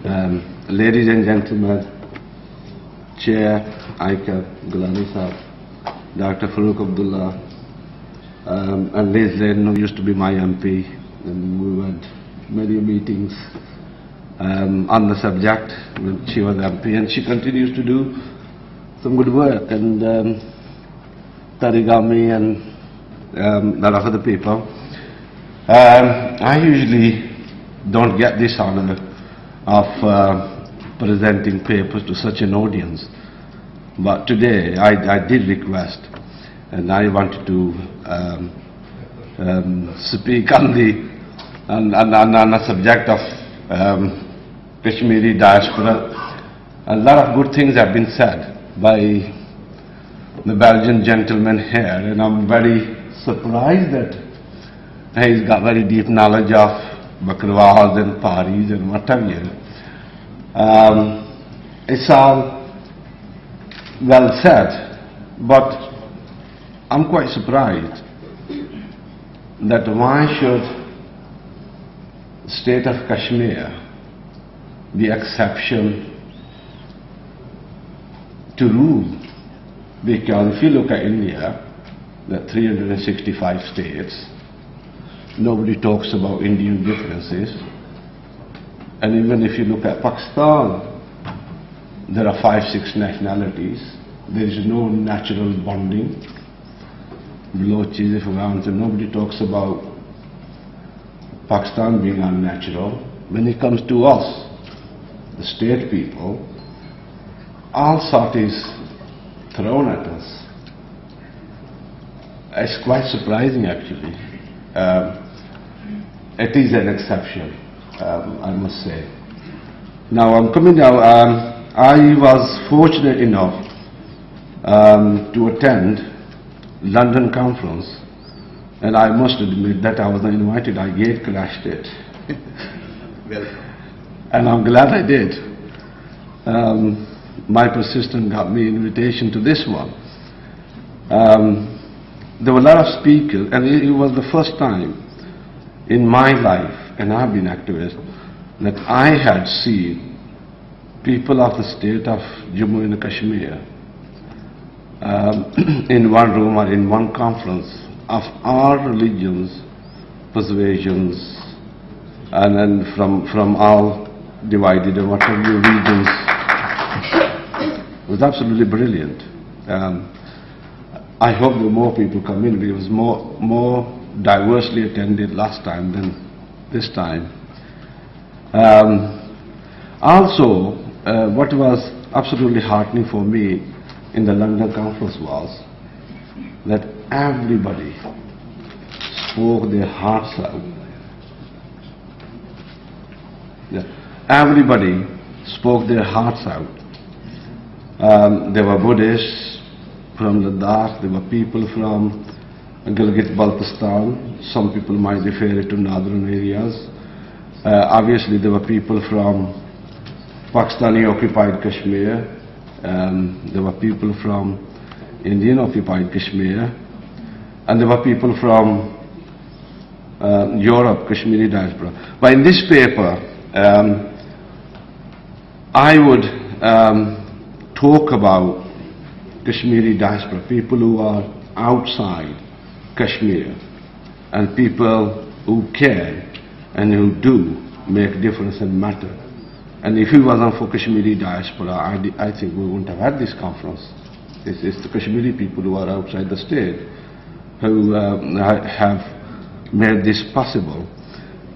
Ladies and gentlemen, Chair Aika Gulani Saab, Dr. Farooq Abdullah, and Liz Lane, who used to be my MP, and we had many meetings on the subject when she was MP, and she continues to do some good work, and Tarigami and a lot of other people. I usually don't get this honor of presenting papers to such an audience, but today I did request, and I wanted to speak on the subject of Kashmiri diaspora. A lot of good things have been said by the Belgian gentleman here, and I'm very surprised that he's got very deep knowledge of Bakrwals and Paris and what have you. It's all well said, but I'm quite surprised that why should state of Kashmir be exception to rule, because if you look at India, there are 365 states. Nobody talks about Indian differences. And even if you look at Pakistan, there are 5-6 nationalities. There is no natural bonding. Balochis, Afghans, and nobody talks about Pakistan being unnatural. When it comes to us, the state people, all sort is thrown at us. It's quite surprising, actually. It is an exception, I must say. Now I'm coming now. I was fortunate enough to attend London conference, and I must admit that I was invited. I gate crashed it. And I'm glad I did. My persistence got me invitation to this one. There were a lot of speakers, and it was the first time in my life, and I've been activist, that I had seen people of the state of Jammu and Kashmir in one room or in one conference of all religions, persuasions, and then from all divided and whatever regions. It was absolutely brilliant. I hope that more people come in. It was more diversely attended last time than this time. Also, what was absolutely heartening for me in the London conference was that everybody spoke their hearts out. Yeah. Everybody spoke their hearts out. There were Buddhists from Ladakh, there were people from Gilgit-Baltistan, some people might refer it to northern areas. Obviously there were people from Pakistani occupied Kashmir, there were people from Indian occupied Kashmir, and there were people from Europe, Kashmiri diaspora. But in this paper, I would talk about Kashmiri diaspora, people who are outside Kashmir, and people who care and who do make difference and matter. And if it wasn't for Kashmiri diaspora, I think we wouldn't have had this conference. It's the Kashmiri people who are outside the state who have made this possible.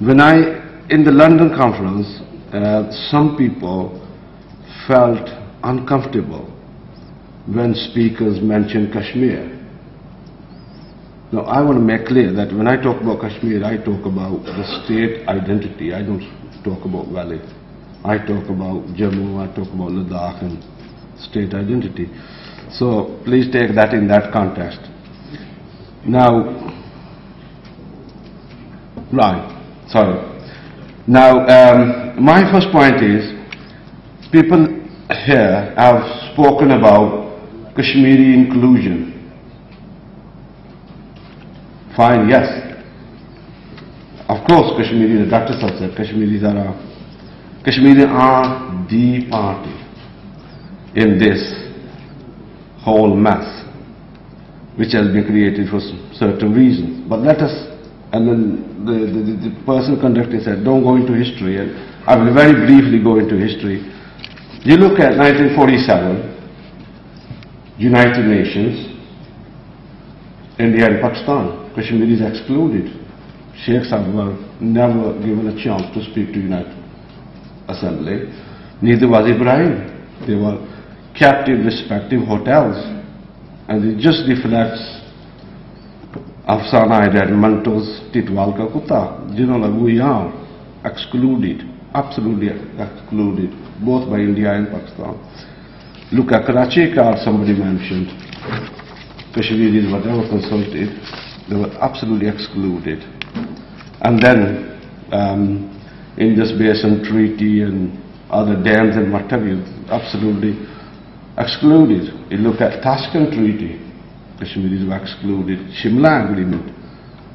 In the London conference, some people felt uncomfortable when speakers mentioned Kashmir. Now, I want to make clear that when I talk about Kashmir, I talk about the state identity. I don't talk about Valley. I talk about Jammu, I talk about Ladakh and state identity. So please take that in that context. Now, my first point is, people here have spoken about Kashmiri inclusion. Fine, yes. Of course, Kashmiri, the Dr. said, Kashmiris are Kashmiri are the party in this whole mess, which has been created for certain reasons. But let us, and then the person conducting said, don't go into history, and I will very briefly go into history. You look at 1947, United Nations, India and Pakistan, Kashmir is excluded. Sheikh Sahib were never given a chance to speak to United Assembly. Neither was Ibrahim. They were kept in respective hotels, and it just reflects Afsana Red Mantos Titwal Ka Kutta. You know, like we are excluded, absolutely excluded, both by India and Pakistan. Look at Karachi card somebody mentioned. Kashmiris were never consulted. They were absolutely excluded. And then Indus Basin Treaty and other dams and materials, absolutely excluded. You look at Tashkent Treaty, Kashmiris were excluded. Shimla Agreement,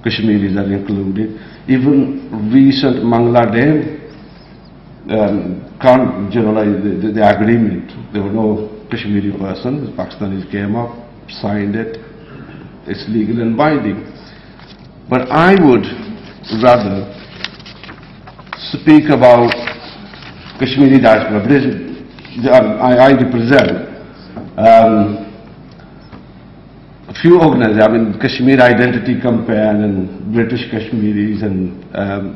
Kashmiris are included. Even recent Mangla Dam, can't generalize the agreement. There were no Kashmiri person. The Pakistanis came up, signed it. It's legal and binding. But I would rather speak about Kashmiri diaspora. I represent a few organizations. I mean, Kashmir Identity Campaign and British Kashmiris and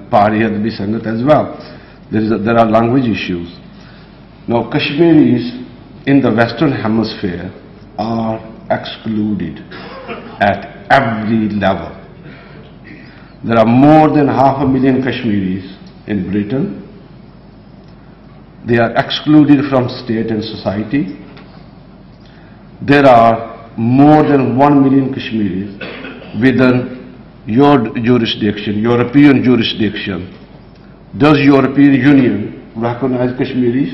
Pari Adbi Sangat as well. There are language issues. Now, Kashmiris in the Western Hemisphere are excluded at every level. There are more than 500,000 Kashmiris in Britain. They are excluded from state and society. There are more than 1 million Kashmiris within your jurisdiction, European jurisdiction. Does European Union recognize Kashmiris?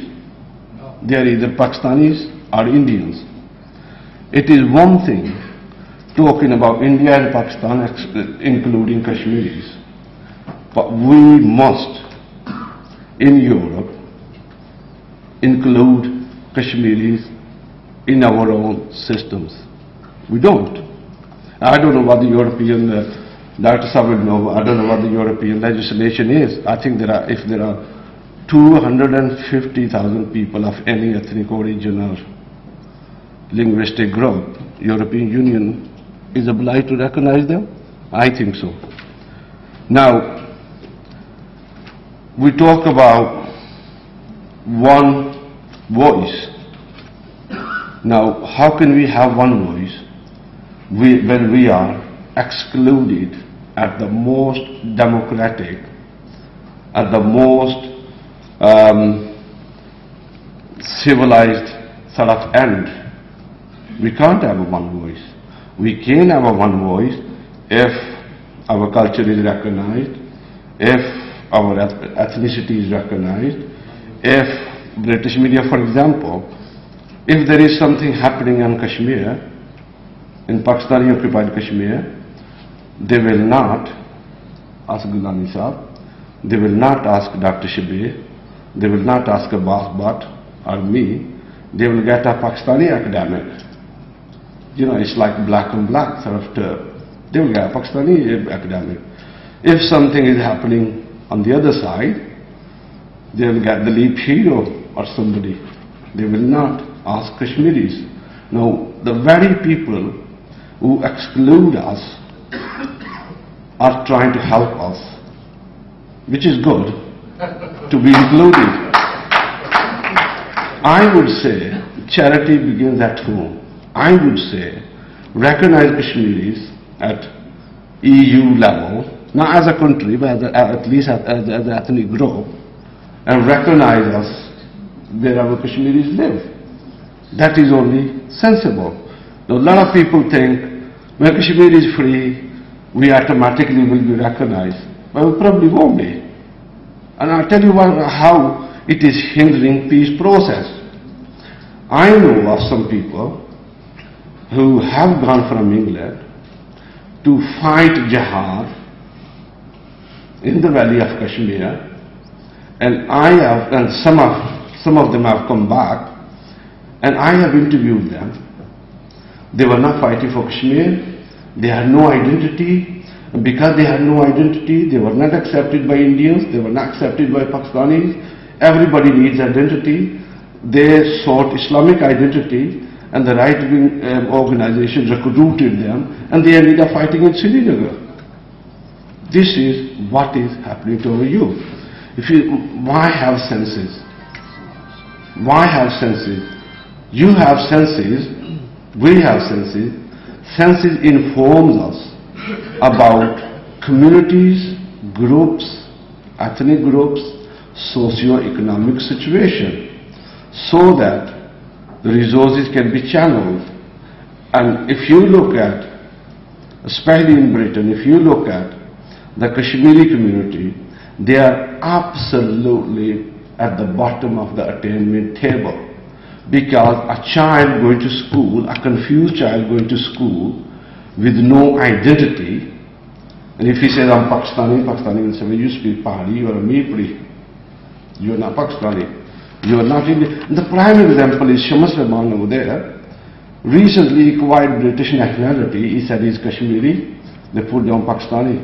No. They are either Pakistanis or Indians. It is one thing talking about India and Pakistan including Kashmiris, but we must in Europe include Kashmiris in our own systems. We don't. I don't know what the European Dr. Sahib will know. I don't know what the European legislation is. I think if there are 250,000 people of any ethnic origin or linguistic group, European Union is obliged to recognize them? I think so. Now, we talk about one voice. Now, how can we have one voice when we are excluded at the most democratic, at the most civilized sort of end? We can't have a one voice. We can have a one voice if our culture is recognized, if our ethnicity is recognized, if British media, for example, if there is something happening in Kashmir, in Pakistani occupied Kashmir, they will not ask Gulani Saab, they will not ask Dr. Shabir, they will not ask Abbas Bhatt or me, they will get a Pakistani academic. You know, it's like black on black sort of term. They will get a Pakistani academic. If something is happening on the other side, they will get the leap hero or somebody. They will not ask Kashmiris. Now, the very people who exclude us are trying to help us, which is good, to be included. I would say charity begins at home. I would say recognize Kashmiris at EU level, not as a country, but at least as an ethnic group, and recognize us where our Kashmiris live. That is only sensible. Now, a lot of people think when Kashmir is free, we automatically will be recognized, but we probably won't be. And I'll tell you how it is hindering peace process. I know of some people who have gone from England to fight jihad in the valley of Kashmir, And some of them have come back, and I have interviewed them. They were not fighting for Kashmir. They had no identity. And because they had no identity, they were not accepted by Indians. They were not accepted by Pakistanis. Everybody needs identity. They sought Islamic identity, and the right-wing organizations recruited them, and they ended up fighting in Srinagar. This is what is happening to our youth. Why have senses? Why have senses? You have senses, we have senses. Senses informs us about communities, groups, ethnic groups, socio-economic situation, so that the resources can be channeled. And if you look at, especially in Britain, if you look at the Kashmiri community, they are absolutely at the bottom of the attainment table, because a child going to school, a confused child going to school with no identity, and if he says, I'm Pakistani, Pakistani will say, well, you speak Pahari, you are a Mipri, you are not Pakistani, you are not Indian. The prime example is Shams Rahman over there. Recently he acquired British nationality. He said he's Kashmiri, they put down Pakistani.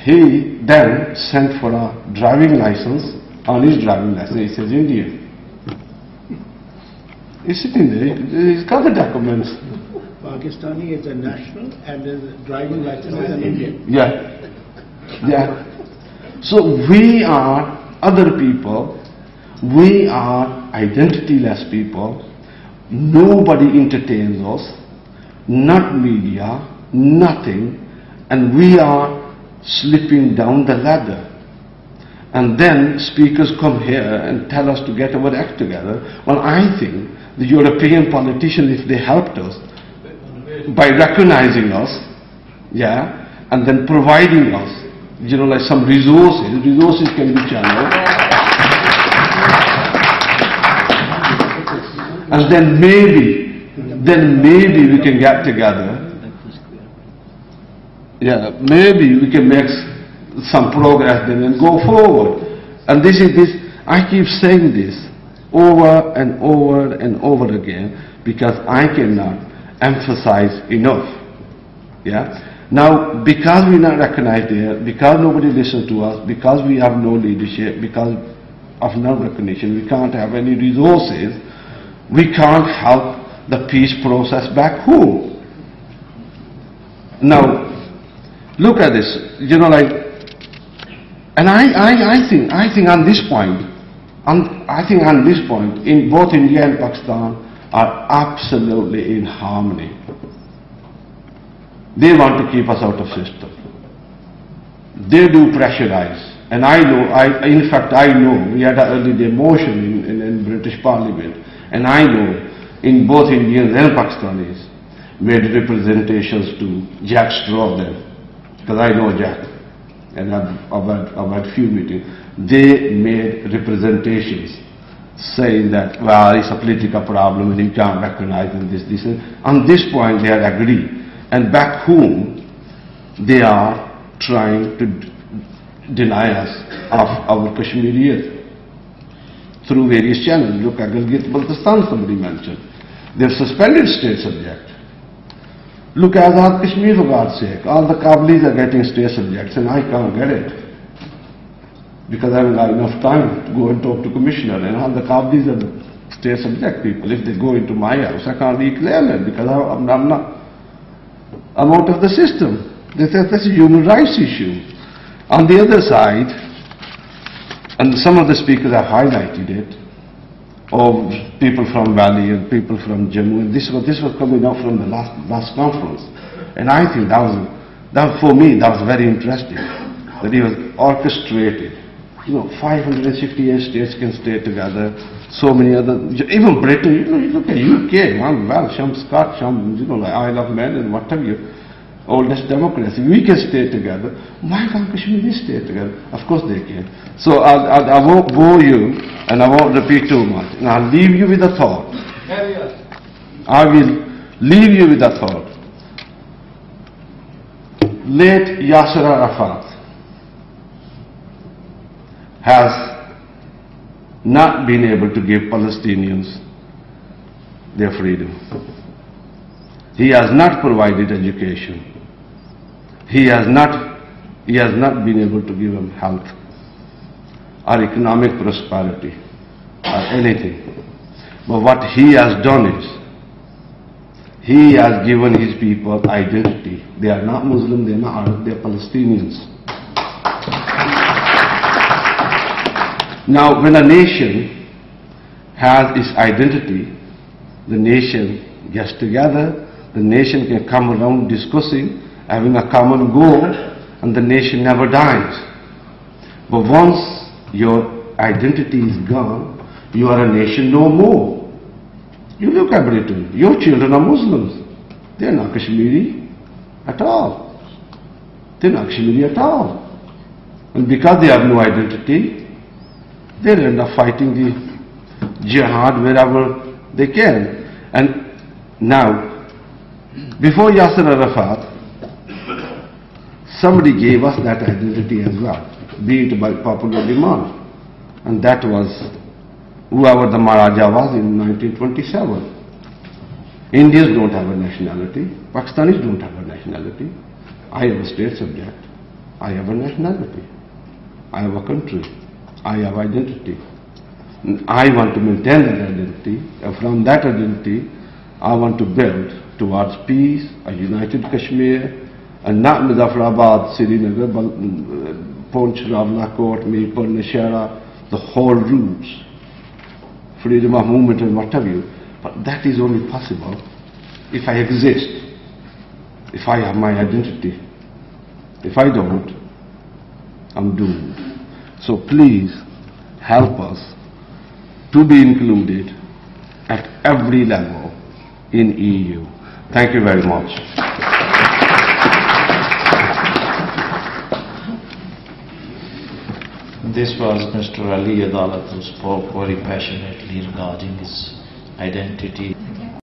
He then sent for a driving license. On his driving license he says Indian. He's sitting there, he's got the documents. Pakistani is a national and the driving license is an Indian. Yeah. Yeah. So we are other people, we are identityless people, nobody entertains us, not media, nothing, and we are slipping down the ladder. And then speakers come here and tell us to get our act together. Well, I think the European politicians, if they helped us by recognizing us, yeah, and then providing us, like some resources can be channeled. And then maybe we can get together. Yeah, maybe we can make some progress then and go forward. And I keep saying this over and over and over again, because I cannot emphasize enough. Yeah. Now, because we are not recognized there, because nobody listens to us, because we have no leadership, because of no recognition, we can't have any resources, we can't help the peace process back home. Now, look at this, and I think on this point, in both India and Pakistan are absolutely in harmony. They want to keep us out of system. They do pressurize. And I know, we had an early day motion in British Parliament, and I know in both Indians and Pakistanis made representations to Jack Straw then, because I know Jack, and I've had few meetings. They made representations saying that, well, it's a political problem and you can't recognize and this. And on this point they are agreed. And back home, they are trying to deny us of our Kashmiriyat through various channels. Look at Gilgit-Baltistan, somebody mentioned. They've suspended state subject. Look at Azad Kashmir, for God's sake. All the Kabilis are getting state subjects and I can't get it, because I haven't got enough time to go and talk to Commissioner, and all the Kabilis are state subject people. If they go into my house, I can't reclaim it because I'm out of the system. That's a human rights issue. On the other side, and some of the speakers have highlighted it, of people from Valley and people from Jammu, and this was coming out from the last conference. And I think that for me, that was very interesting, that it was orchestrated. 568 states can stay together, so many other, even Britain, you look at UK, well, some Scott, some, like Isle of Man and what have you, oldest democracy, we can stay together. Why can't Kashmir stay together? Of course they can. So I won't bore you, and I won't repeat too much, and I'll leave you with a thought. I will leave you with a thought. Late Yasser Arafat has not been able to give Palestinians their freedom. He has not provided education. He has not been able to give them health or economic prosperity or anything. But what he has done is, he has given his people identity. They are not Muslim, they are not Arab, they are Palestinians. Now, when a nation has its identity, the nation gets together, the nation can come around discussing, having a common goal, and the nation never dies. But once your identity is gone, you are a nation no more. You look at Britain, your children are Muslims. They are not Kashmiri at all. They are not Kashmiri at all. And because they have no identity, they end up fighting the jihad wherever they can. And now, before Yasser Arafat, somebody gave us that identity as well, be it by popular demand. And that was whoever the Maharaja was in 1927. Indians don't have a nationality, Pakistanis don't have a nationality. I have a state subject, I have a nationality, I have a country, I have identity. And I want to maintain that identity, and from that identity I want to build towards peace, a united Kashmir, and not Muzaffarabad, Srinagar, Poonch, Rawalakot, Mirpur, Nashara, the whole routes, freedom of movement and what have you. But that is only possible if I exist, if I have my identity. If I don't, I'm doomed. So please help us to be included at every level in EU. Thank you very much. This was Mr. Ali Adalat, who spoke very passionately regarding his identity.